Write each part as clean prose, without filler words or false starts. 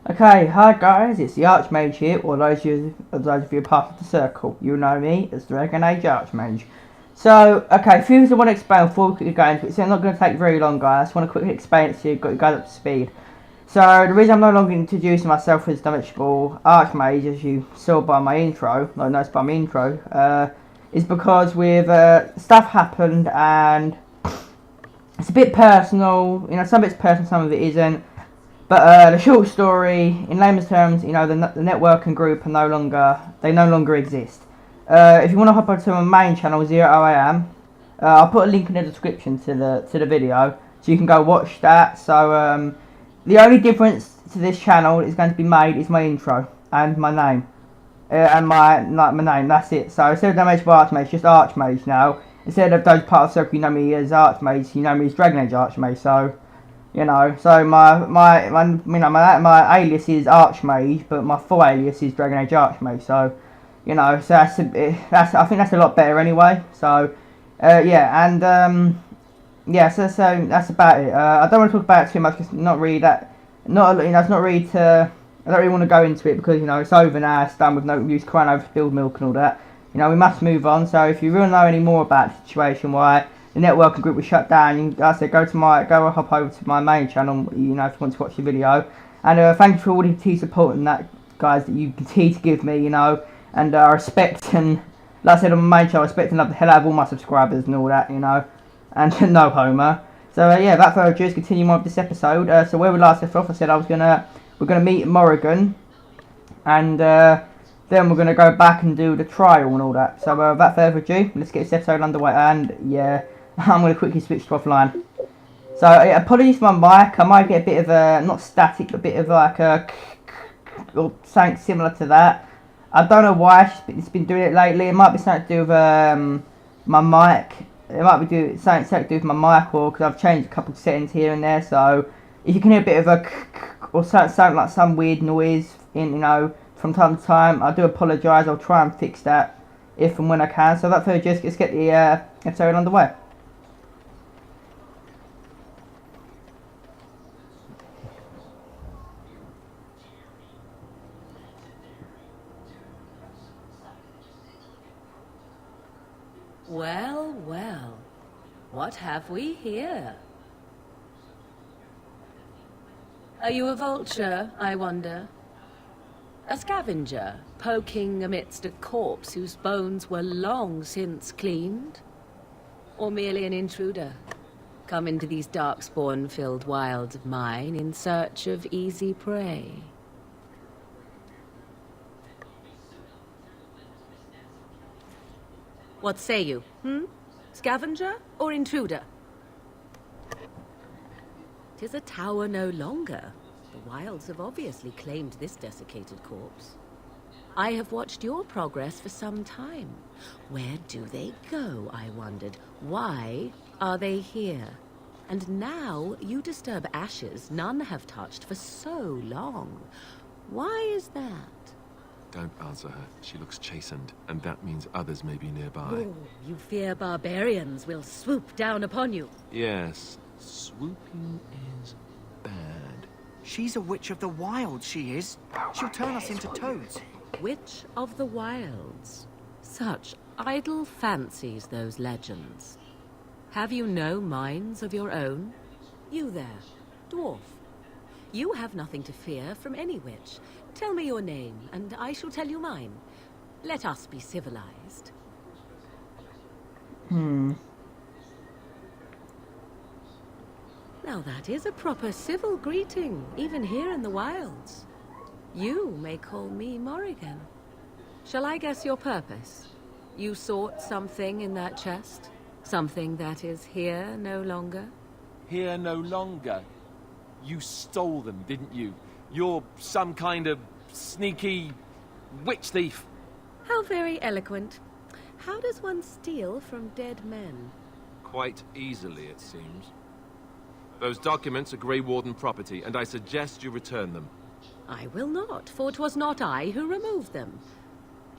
Okay, hi guys, it's the Archmage here, or those of you part of the circle. You know me as Dragon Age Archmage. So, okay, a few things I want to explain before we quickly go into it. So, I'm not going to take very long, guys. I just want to quickly explain it so you guys up to speed. So, the reason I'm no longer introducing myself as Dimensionable Archmage, as you saw by my intro, not noticed by my intro, is because with stuff happened and it's a bit personal. You know, some of it's personal, some of it isn't. But the short story, in layman's terms, you know, the network and group are no longer exist. If you want to hop onto my main channel, Zero I Am, I'll put a link in the description to the video, so you can go watch that. So the only difference to this channel is going to be made is my intro and my name, and my name. That's it. So instead of Dimensionable Archmage, it's just Archmage now. Instead of those part of the circle, you know me as Archmage, you know me as Dragon Age Archmage. So. You know, so my alias is Archmage, but my full alias is Dragon Age Archmage. So, you know, so I think that's a lot better anyway. So, yeah, and yeah, so that's about it. I don't want to talk about it too much because not really that, not you know, it's not really to. I don't really want to go into it because you know it's over now. It's done with no use crying over spilled milk and all that. You know, we must move on. So if you really know any more about the situation, why the network and group was shut down, like I said, go hop over to my main channel, you know, if you want to watch the video. And thank you for all the support and that, guys, that you continue to give me, you know. And I respect and, like I said on my main channel, I respect and love the hell out of all my subscribers and all that, you know. And no homer. So yeah, without further ado, let's continue on with this episode. So where we last left off, I said we're gonna meet Morrigan, and then we're gonna go back and do the trial and all that. So without further ado, let's get this episode underway. And yeah. I'm going to quickly switch to offline. So, yeah, apologies for my mic. I might get a bit of a, not static, but a bit of like a, or something similar to that. I don't know why it's been doing it lately. It might be something to do with my mic. It might be something to do with my mic, or because I've changed a couple of settings here and there. So, if you can hear a bit of a, or something like some weird noise, you know, from time to time, I do apologise. I'll try and fix that if and when I can. So, without further ado, let's get the episode underway. Well, well, what have we here? Are you a vulture, I wonder? A scavenger, poking amidst a corpse whose bones were long since cleaned? Or merely an intruder, come into these darkspawn-filled wilds of mine in search of easy prey? What say you, Scavenger or intruder? 'Tis a tower no longer. The wilds have obviously claimed this desiccated corpse. I have watched your progress for some time. Where do they go, I wondered? Why are they here? And now you disturb ashes none have touched for so long. Why is that? Don't answer her. She looks chastened, and that means others may be nearby. Oh, you fear barbarians will swoop down upon you. Yes, swooping is bad. She's a witch of the wild, she is. She'll turn us into toads. Witch of the Wilds. Such idle fancies, those legends. Have you no minds of your own? You there, Dwarf. You have nothing to fear from any witch. Tell me your name, and I shall tell you mine. Let us be civilized. Now that is a proper civil greeting, even here in the wilds. You may call me Morrigan. Shall I guess your purpose? You sought something in that chest? Something that is here no longer? Here no longer? You stole them, didn't you? You're some kind of sneaky witch thief. How very eloquent. How does one steal from dead men? Quite easily, it seems. Those documents are Grey Warden property, and I suggest you return them. I will not, for 'twas not I who removed them.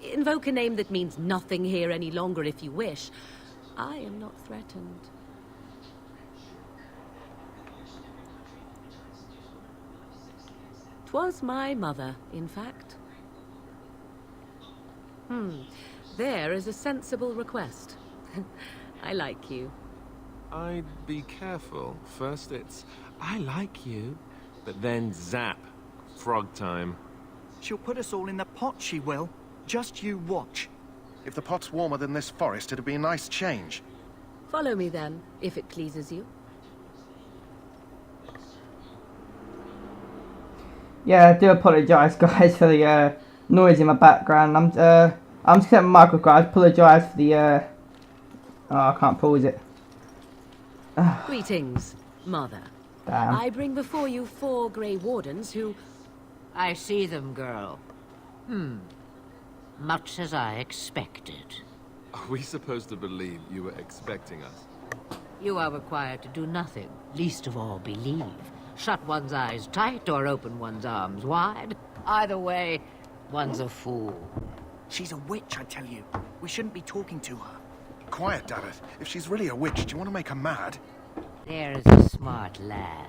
Invoke a name that means nothing here any longer if you wish. I am not threatened. was my mother, in fact. There is a sensible request. I like you. I'd be careful. First it's, I like you, but then zap. Frog time. She'll put us all in the pot, she will. Just you watch. If the pot's warmer than this forest, it'd be a nice change. Follow me then, if it pleases you. Yeah, I do apologise, guys, for the noise in my background. I'm just setting my microphone. I apologise for the oh, I can't pause it. Greetings, Mother. Damn. I bring before you 4 Grey Wardens who... I see them, girl. Much as I expected. Are we supposed to believe you were expecting us? You are required to do nothing, least of all believe. Shut one's eyes tight or open one's arms wide. Either way, one's a fool. She's a witch, I tell you. We shouldn't be talking to her. Quiet, damn it. If she's really a witch, do you want to make her mad? There is a smart lad.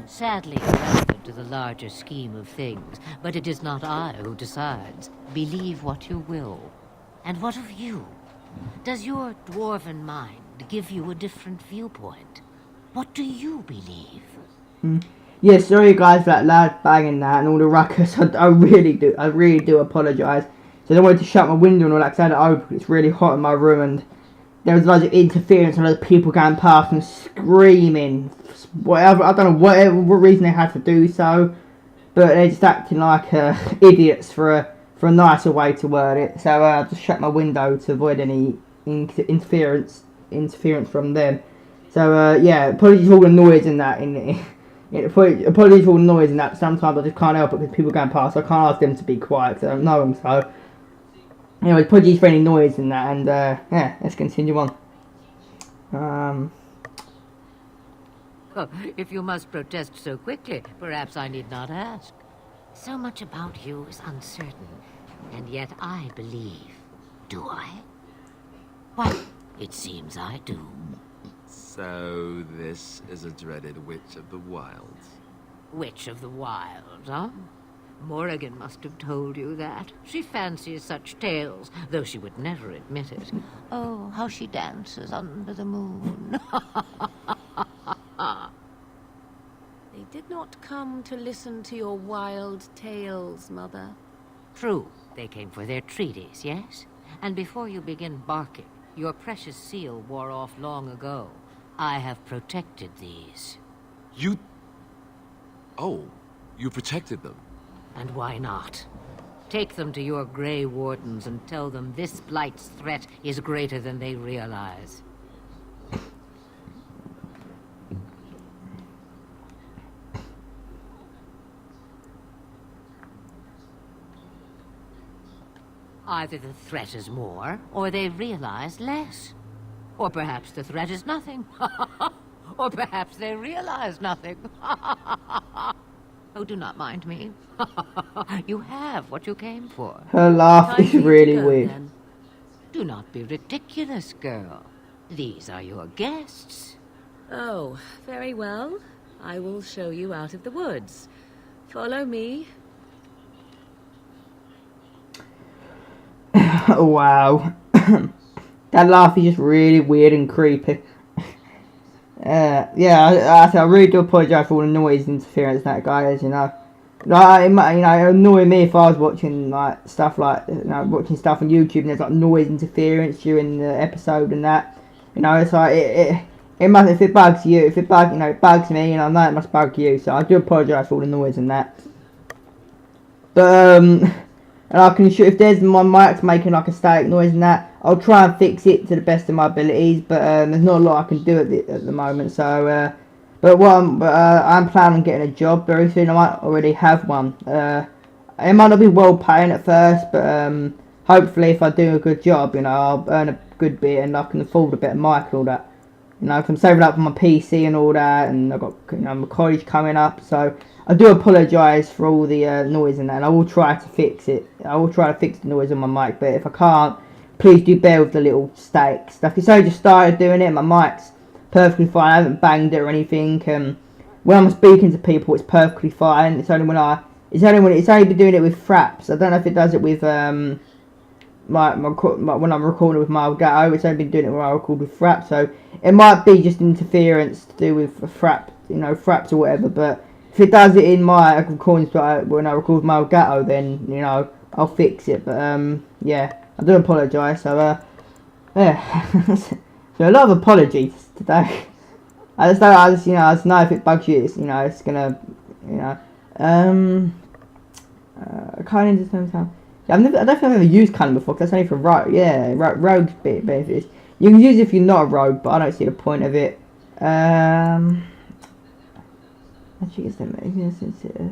Sadly irrelevant to the larger scheme of things, but it is not I who decides. Believe what you will. And what of you? Does your dwarven mind give you a different viewpoint? What do you believe? Yeah, sorry guys for that loud banging that and all the ruckus. I really do apologise. So I wanted to shut my window and all that because I had it open. It's really hot in my room and there was loads of interference and loads of people going past and screaming. Whatever, I don't know what reason they had to do so, but they're just acting like idiots for a nicer way to word it. So I just shut my window to avoid any interference from them. So yeah, apologies for all the noise and that. Apologies for all the noise and that. Sometimes I just can't help it because people going past. So I can't ask them to be quiet because I don't know them. So anyway, apologies for any noise and that. And yeah, let's continue on. Oh, if you must protest so quickly, perhaps I need not ask. So much about you is uncertain, and yet I believe. Do I? Why, it seems I do. So this is a dreaded Witch of the Wilds. Witch of the Wilds, huh? Morrigan must have told you that. She fancies such tales, though she would never admit it. Oh, how she dances under the moon. They did not come to listen to your wild tales, Mother. True, they came for their treaties, yes? And before you begin barking, your precious seal wore off long ago. I have protected these. You... Oh, you protected them? And why not? Take them to your Grey Wardens and tell them this blight's threat is greater than they realize. Either the threat is more, or they realize less. Or perhaps the threat is nothing. Or perhaps they realize nothing. Oh, do not mind me. You have what you came for. Her laugh Time is for you to really go, weird. then. Do not be ridiculous, girl. These are your guests. Oh, very well. I will show you out of the woods. Follow me. Oh, wow. That laugh is just really weird and creepy. Yeah, I really do apologise for all the noise interference that guys, you know. Like, it might, you know, annoy me if I was watching like stuff like, you know, watching stuff on YouTube and there's like noise interference during the episode and that. You know, it's like it must, if it bugs you, it bugs me, and I know it must bug you. So I do apologise for all the noise and that. But and I can show if there's my mic's making like a static noise and that, I'll try and fix it to the best of my abilities. But there's not a lot I can do at the moment. So, I'm planning on getting a job very soon. I might already have one. It might not be well paying at first, but hopefully if I do a good job, you know, I'll earn a good bit and I can afford a bit of mic and all that. You know, 'cause I'm saving up for my PC and all that, and I've got, you know, my college coming up, so I do apologise for all the noise and that, and I will try to fix it. I will try to fix the noise on my mic, but if I can't, please do bear with the little static stuff. It's only just started doing it, my mic's perfectly fine, I haven't banged it or anything. When I'm speaking to people, it's perfectly fine. It's only when I It's only been doing it with fraps. I don't know if it does it with when I'm recording with my Elgato. It's only been doing it when I record with fraps, so it might be just interference to do with a frap, fraps or whatever. But if it does it in my recordings when I record with my Elgato, then I'll fix it. But yeah, I do apologise. So yeah, so a lot of apologies today. I just know if it bugs you, it's gonna, Cunning just how. Yeah, I don't think I've ever used Cunning before, because that's only for rogue. Yeah, rogue's benefits. You can use it if you're not a rogue, but I don't see the point of it. Actually, it's the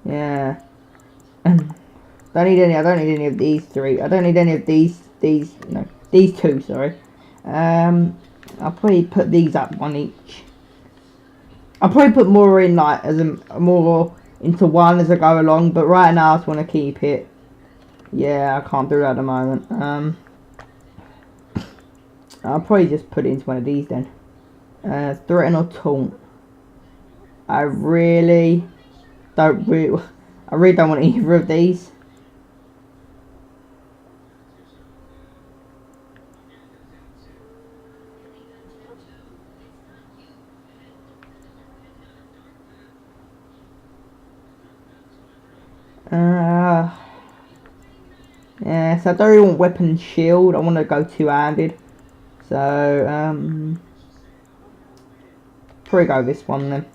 yeah. I don't need any of these three. I don't need any of these two, sorry. I'll probably put these up one each. I'll probably put more in more into one as I go along, but right now I just want to keep it. Yeah, I can't do that at the moment. I'll probably just put it into one of these then. Threaten or taunt. I really don't want either of these. Yeah, so I don't really want weapon and shield. I want to go two-handed. So, probably go this one then.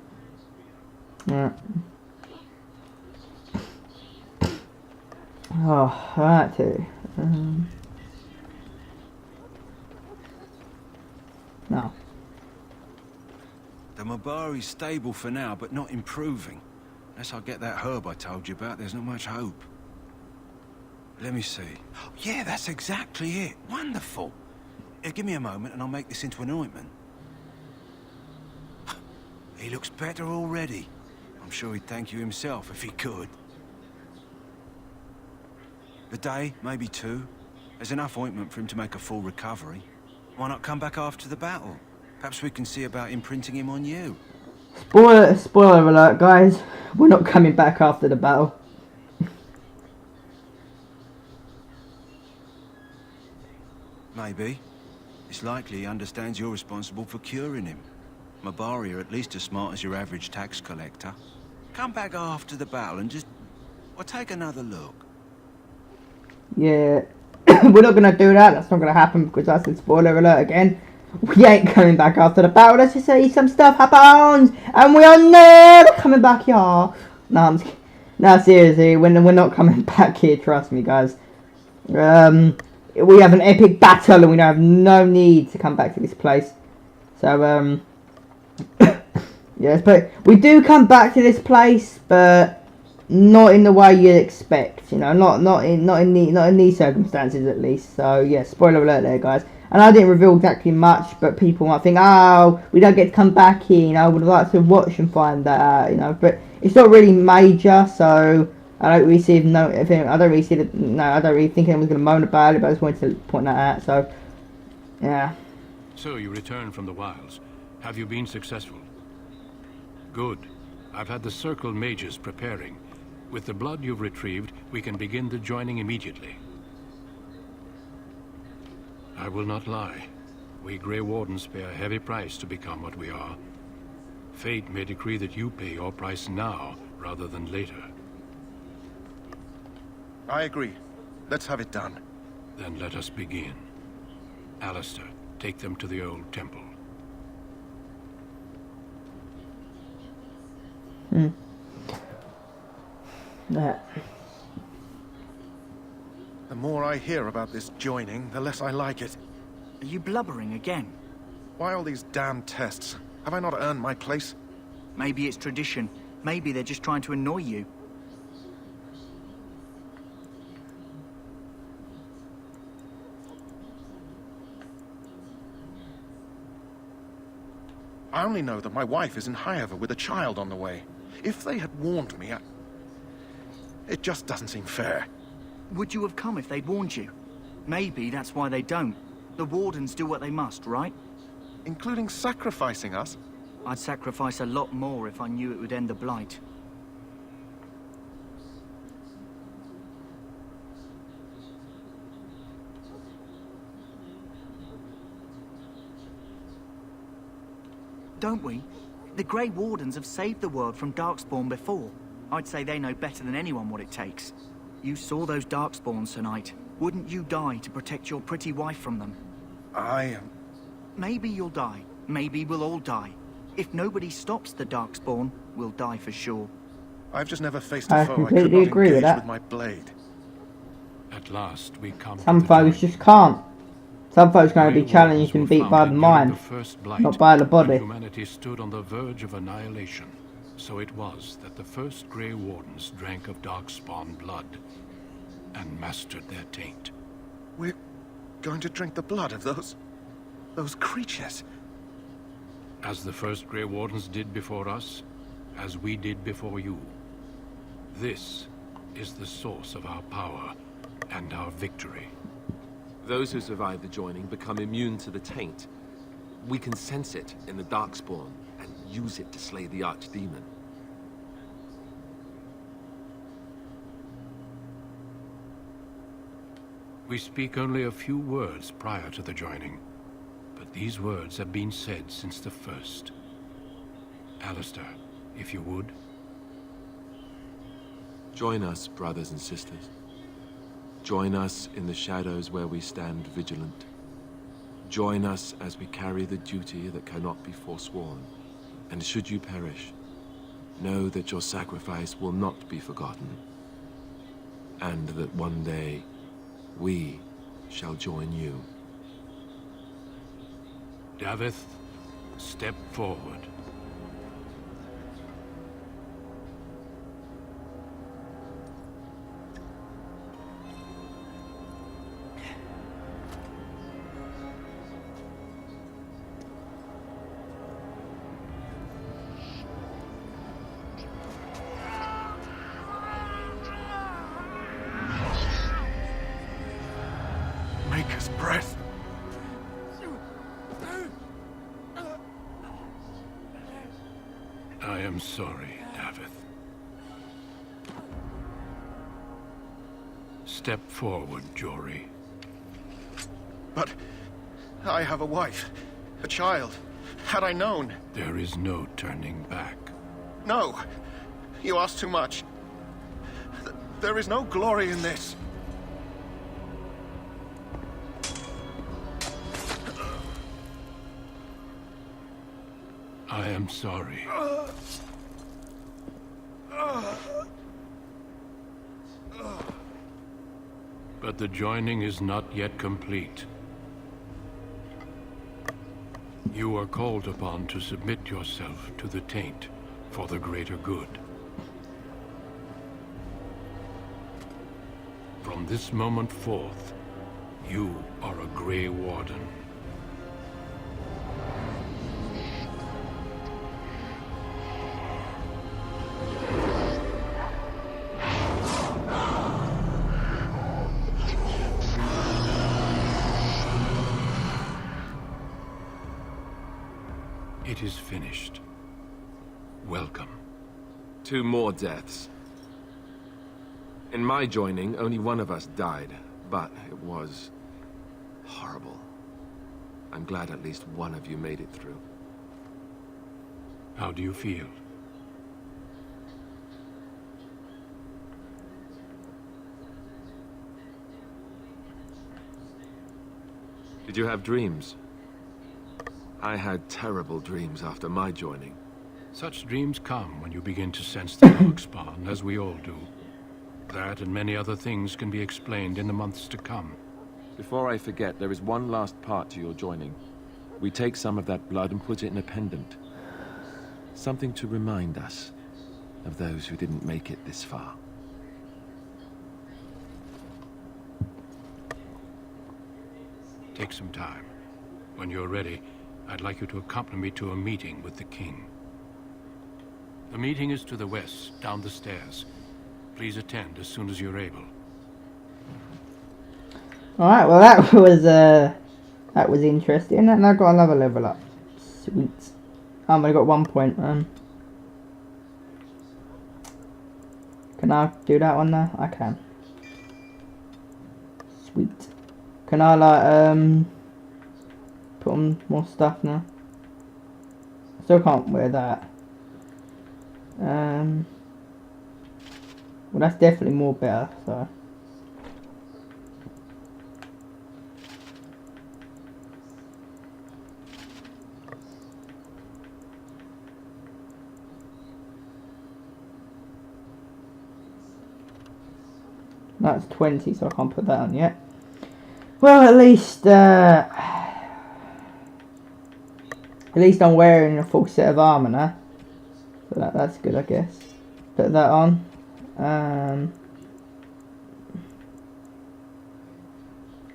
Yeah. Oh, that too. No. The Mabari's stable for now, but not improving. Unless I get that herb I told you about, there's not much hope. Let me see. Yeah, that's exactly it. Wonderful. Give me a moment and I'll make this into an ointment. He looks better already. I'm sure he'd thank you himself if he could. A day, maybe two. There's enough ointment for him to make a full recovery. Why not come back after the battle? Perhaps we can see about imprinting him on you. Spoiler alert, guys. We're not coming back after the battle. Maybe. It's likely he understands you're responsible for curing him. Mabari are at least as smart as your average tax collector. Come back after the battle and take another look. Yeah, we're not going to do that. That's not going to happen because that's a spoiler alert again. We ain't coming back after the battle. Let's just say some stuff happens and we are never coming back here. No, I'm just kidding. No, seriously, we're not coming back here. Trust me, guys. We have an epic battle and we don't have no need to come back to this place. So, yes, but we do come back to this place, but not in the way you'd expect. Not in these circumstances at least. So, yeah, spoiler alert there, guys. And I didn't reveal exactly much, but people might think, oh, we don't get to come back here. Would like to watch and find that out. But it's not really major, so I don't really see I don't really think anyone's going to moan about it, but I just wanted to point that out, so, yeah. So you returned from the wilds. Have you been successful? Good. I've had the Circle mages preparing. With the blood you've retrieved, we can begin the joining immediately. I will not lie. We Grey Wardens pay a heavy price to become what we are. Fate may decree that you pay your price now, rather than later. I agree. Let's have it done. Then let us begin. Alistair, take them to the old temple. Yeah. The more I hear about this joining, the less I like it. Are you blubbering again? Why all these damn tests? Have I not earned my place? Maybe it's tradition. Maybe they're just trying to annoy you. I only know that my wife is in Highover with a child on the way. If they had warned me, it just doesn't seem fair. Would you have come if they'd warned you? Maybe that's why they don't. The Wardens do what they must, right? Including sacrificing us? I'd sacrifice a lot more if I knew it would end the Blight. Don't we? The Grey Wardens have saved the world from Darkspawn before. I'd say they know better than anyone what it takes. You saw those Darkspawns tonight. Wouldn't you die to protect your pretty wife from them? Maybe you'll die. Maybe we'll all die. If nobody stops the Darkspawn, we'll die for sure. I've just never faced a I foe I could completely not agree with engage that. with my blade. At last, we come Some to the folks journey. just can't. Some folks going to Grey be challenged Wardens and were beat by the founded during mind, the first blight, not by the when body. humanity stood on the verge of annihilation. So it was that the first Grey Wardens drank of Darkspawn blood and mastered their taint. We're going to drink the blood of those creatures. As the first Grey Wardens did before us, as we did before you. This is the source of our power and our victory. Those who survive the joining become immune to the taint. We can sense it in the Darkspawn and use it to slay the Archdemon. We speak only a few words prior to the joining, but these words have been said since the first. Alistair, if you would. Join us, brothers and sisters. Join us in the shadows where we stand vigilant. Join us as we carry the duty that cannot be forsworn. And should you perish, know that your sacrifice will not be forgotten. And that one day, we shall join you. Davith, step forward. Maker's breath. I am sorry, Davith. Step forward, Jory. But I have a wife, a child. Had I known... There is no turning back. No, you ask too much. There is no glory in this. I am sorry. But the joining is not yet complete. You are called upon to submit yourself to the taint for the greater good. From this moment forth, you are a Grey Warden. It is finished. Welcome. 2 more deaths. In my joining, only one of us died, but it was horrible. I'm glad at least one of you made it through. How do you feel? Did you have dreams? I had terrible dreams after my joining. Such dreams come when you begin to sense the Darkspawn, as we all do. That and many other things can be explained in the months to come. Before I forget, there is one last part to your joining. We take some of that blood and put it in a pendant. Something to remind us of those who didn't make it this far. Take some time. When you're ready, I'd like you to accompany me to a meeting with the king. The meeting is to the west, down the stairs. Please attend as soon as you're able. Alright, well that was interesting, and I got another level up. Sweet. I've only got 1 point. Can I do that one now? I can. Sweet. Can I like put on more stuff now? Still can't wear that. Well, that's definitely more better. So. That's 20, so I can't put that on yet. Well, at least I'm wearing a full set of armor now. So that's good, I guess. Put that on.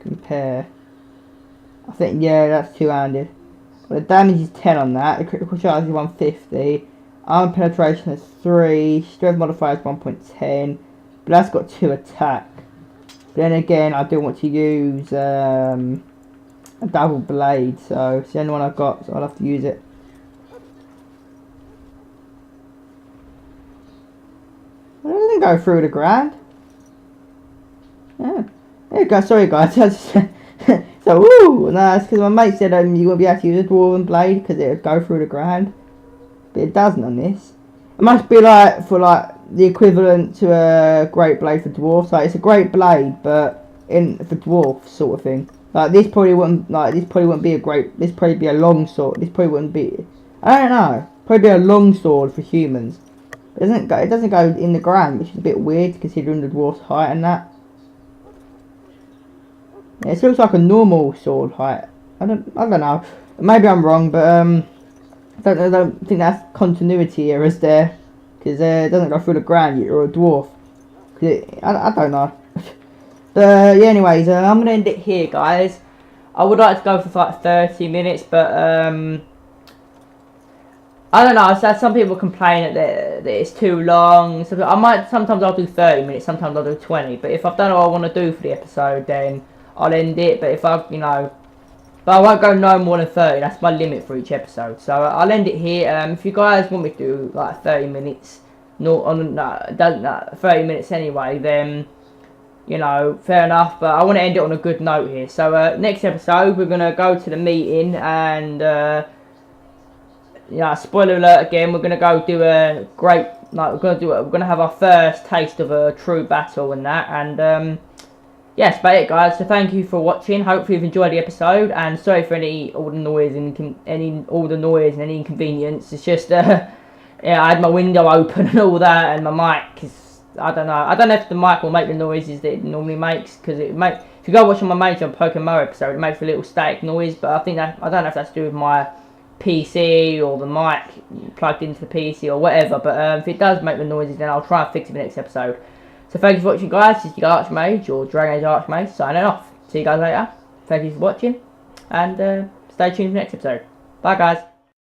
Compare. I think, yeah, that's two-handed. Well, the damage is 10 on that. The critical charge is 150. Armor penetration is 3. Strength modifier is 1.10. But that's got 2 attack. But then again, I do want to use a double blade, so it's the only one I've got, so I'll have to use it. Well, it doesn't go through the ground. Yeah. There you go, sorry guys. So, woo! No, it's because my mate said you won't be able to use a dwarven blade because it would go through the ground. But it doesn't on this. It must be like for like the equivalent to a great blade for dwarfs. Like it's a great blade, but for dwarfs sort of thing. Like this probably wouldn't be a great. This probably be a long sword. This probably wouldn't be. I don't know. Probably be a long sword for humans. It doesn't go in the ground, which is a bit weird considering the dwarf's height and that. Yeah, it looks like a normal sword height. I don't know. Maybe I'm wrong, but I don't think that's continuity errors there, because it doesn't go through the ground. You're a dwarf. I don't know. But yeah, anyways, I'm gonna end it here, guys. I would like to go for like 30 minutes, but I don't know. I've had some people complain that it's too long. So sometimes I'll do 30 minutes, sometimes I'll do 20. But if I've done what I want to do for the episode, then I'll end it. But if but I won't go no more than 30. That's my limit for each episode. So I'll end it here. If you guys want me to do like 30 minutes, 30 minutes anyway, then fair enough. But I want to end it on a good note here. So next episode, we're gonna go to the meeting and spoiler alert again. We're gonna go do a great we're gonna have our first taste of a true battle and that. And yes, that's about it, guys. So thank you for watching. Hopefully you've enjoyed the episode, and sorry for all the noise and any inconvenience. It's just yeah, I had my window open and all that, and my mic is, I don't know if the mic will make the noises that it normally makes, because if you go watch on my major Pokemon episode, it makes a little static noise. But I don't know if that's to do with my PC or the mic plugged into the PC or whatever. But if it does make the noises, then I'll try and fix it in the next episode. So thank you for watching, guys. This is your Archmage, or Dragon Age Archmage, signing off. See you guys later. Thank you for watching, and stay tuned for the next episode. Bye, guys.